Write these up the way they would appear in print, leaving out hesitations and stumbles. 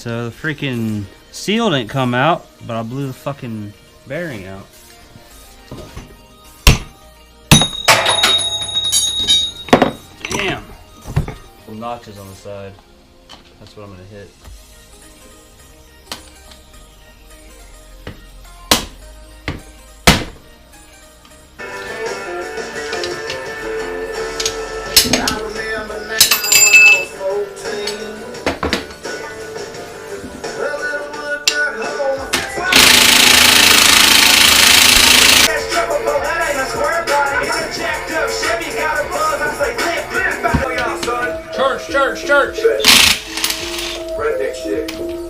So the freaking seal didn't come out, but I blew the fucking bearing out. Damn! Some notches on the side. That's what I'm gonna hit. Church! I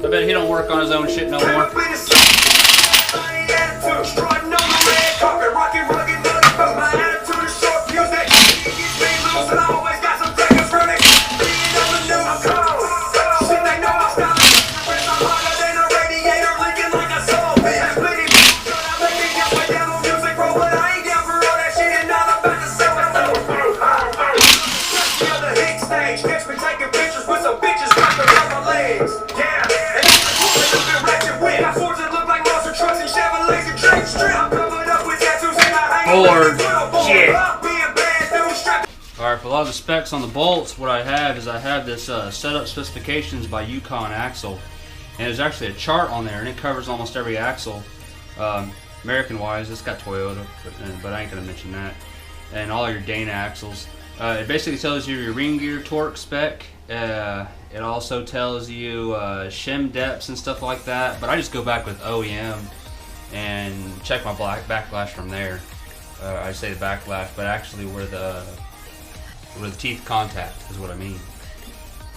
bet he don't work on his own shit no more. Shit. Alright, for a lot of the specs on the bolts, what I have is I have this setup specifications by Yukon Axle, and there's actually a chart on there, and it covers almost every axle. American wise, it's got Toyota, but I ain't gonna mention that, and all your Dana axles. It basically tells you your ring gear torque spec. It also tells you shim depths and stuff like that, but I just go back with OEM and check my backlash from there. I say the backlash, but actually where the teeth contact is what I mean.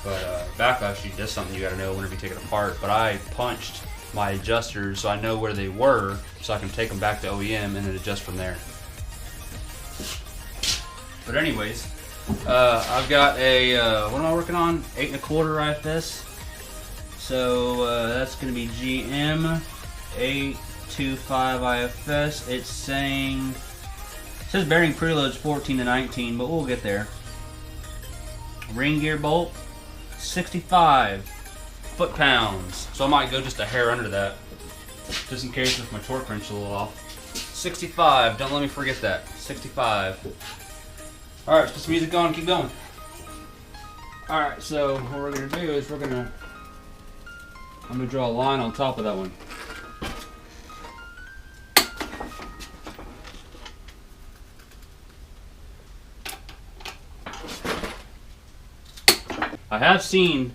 But backlash, that's something you got to know whenever you take it apart. But I punched my adjusters so I know where they were, so I can take them back to OEM and then adjust from there. But anyways, I've got a what am I working on? 8 1/4 IFS. So that's going to be GM 825 IFS. It's saying. It says bearing preloads 14 to 19, but we'll get there. Ring gear bolt, 65 foot-pounds. So I might go just a hair under that, just in case if my torque wrench is a little off. 65, don't let me forget that. 65. Alright, let's put some music on and keep going. Alright, so what we're going to do is I'm going to draw a line on top of that one. I have seen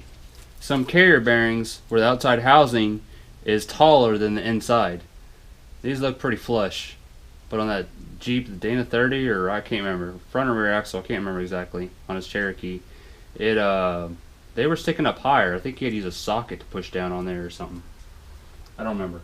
some carrier bearings where the outside housing is taller than the inside. These look pretty flush, but on that Jeep, the Dana 30, or I can't remember, front or rear axle, I can't remember exactly, on his Cherokee, they were sticking up higher. I think he had to use a socket to push down on there or something. I don't remember.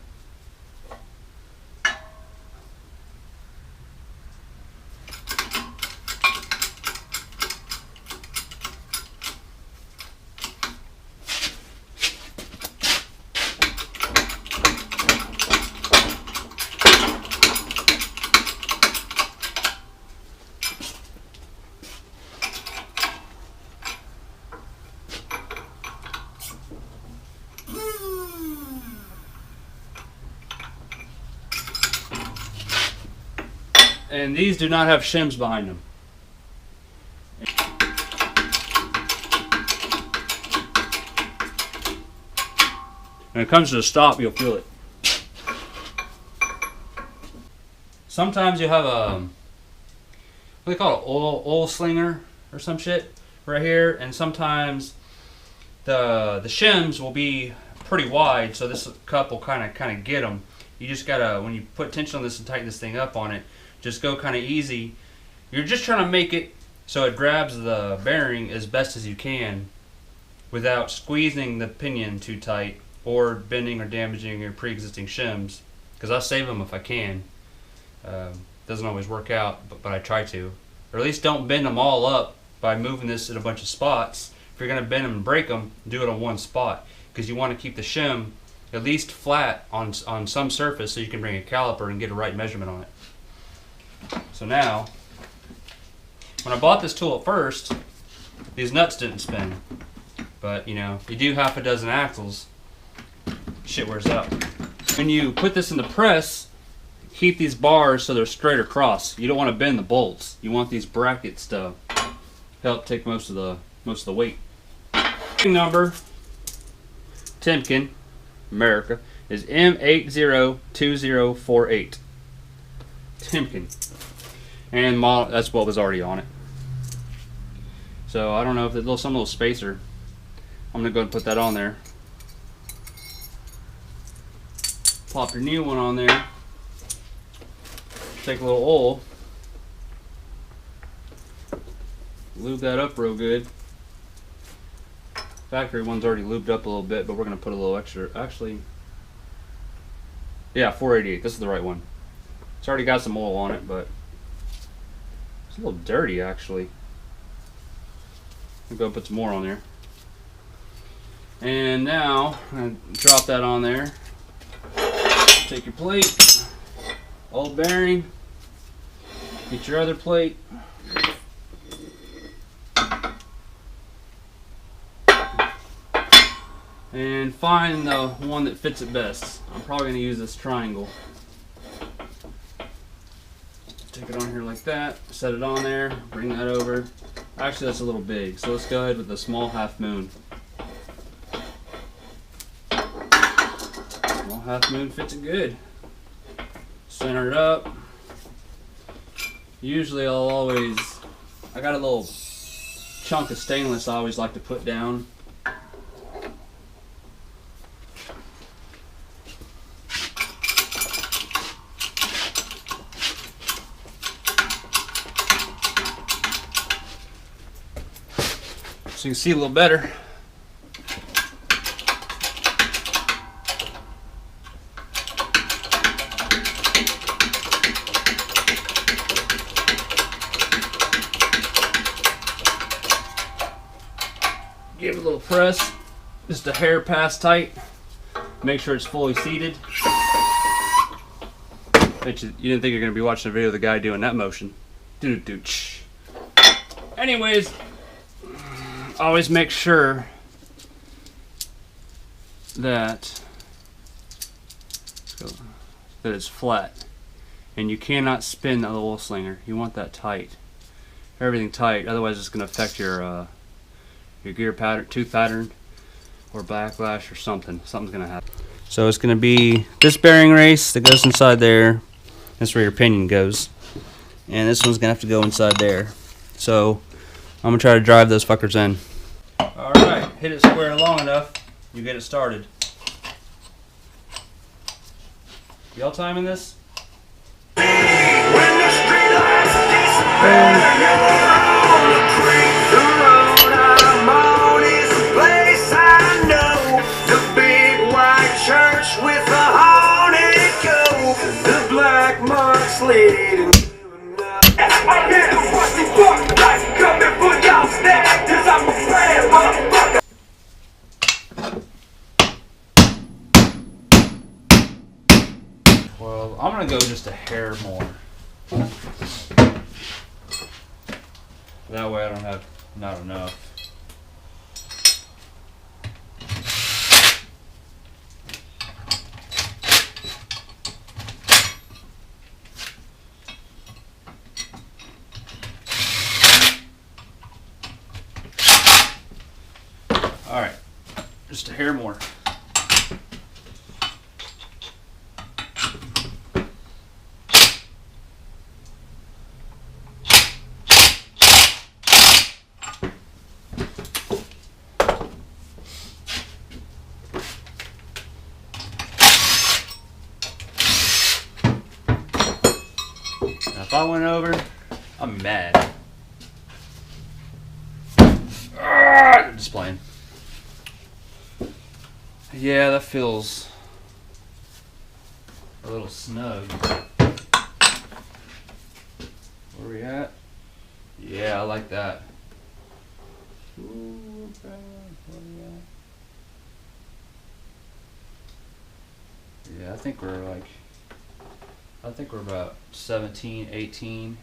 And these do not have shims behind them. When it comes to a stop, you'll feel it. Sometimes you have a, what do they call it, oil slinger or some shit right here, and sometimes the shims will be pretty wide, so this cup will kind of get them. You just gotta, when you put tension on this and tighten this thing up on it, just go kind of easy. You're just trying to make it so it grabs the bearing as best as you can without squeezing the pinion too tight or bending or damaging your pre-existing shims, because I save them if I can. Doesn't always work out, but I try to. Or at least don't bend them all up by moving this in a bunch of spots. If you're going to bend them and break them, do it on one spot, because you want to keep the shim at least flat on some surface so you can bring a caliper and get a right measurement on it. So now, when I bought this tool at first, these nuts didn't spin. But you know, you do half a dozen axles, shit wears out. When you put this in the press, keep these bars so they're straight across. You don't want to bend the bolts. You want these brackets to help take most of the weight. Number Timken, America, is M802048. Timken. And model, that's what was already on it. So I don't know if there's some little spacer. I'm gonna go ahead and put that on there. Plop your new one on there. Take a little oil. Lube that up real good. Factory one's already lubed up a little bit, but we're gonna put a little extra. Actually, yeah, 488. This is the right one. It's already got some oil on it, but it's a little dirty actually. I'll go put some more on there. And now I'm gonna drop that on there. Take your plate, old bearing, get your other plate. And find the one that fits it best. I'm probably going to use this triangle. Take it on here like that, set it on there, bring that over. Actually, that's a little big, so let's go ahead with the small half moon. Small half moon fits it good. Center it up. Usually I got a little chunk of stainless I always like to put down. So you can see a little better. Give it a little press, just a hair past tight. Make sure it's fully seated. Bet you didn't think you're going to be watching a video of the guy doing that motion. Anyways, always make sure that it's flat, and you cannot spin the oil slinger. You want that tight, everything tight. Otherwise, it's going to affect your gear pattern, tooth pattern, or backlash, or something. Something's going to happen. So it's going to be this bearing race that goes inside there. That's where your pinion goes, and this one's going to have to go inside there. So I'm going to try to drive those fuckers in. Alright, hit it square long enough, you get it started. Y'all timing this? When the street lights disappear, on the creek, the road I'm on is the place I know. The big white church with the haunted cove, the black marks leading. I get the rusty fuck life coming for y'all snack, 'cause I'm a friend, motherfucker. Well, I'm gonna go just a hair more. That way I don't have not enough. Alright, just a hair more. Now if I went over, I'm mad. I'm just playing. Yeah, that feels a little snug. Where we at? Yeah, I like that. Ooh, okay. Where we at? Yeah, I think we're about 17, 18.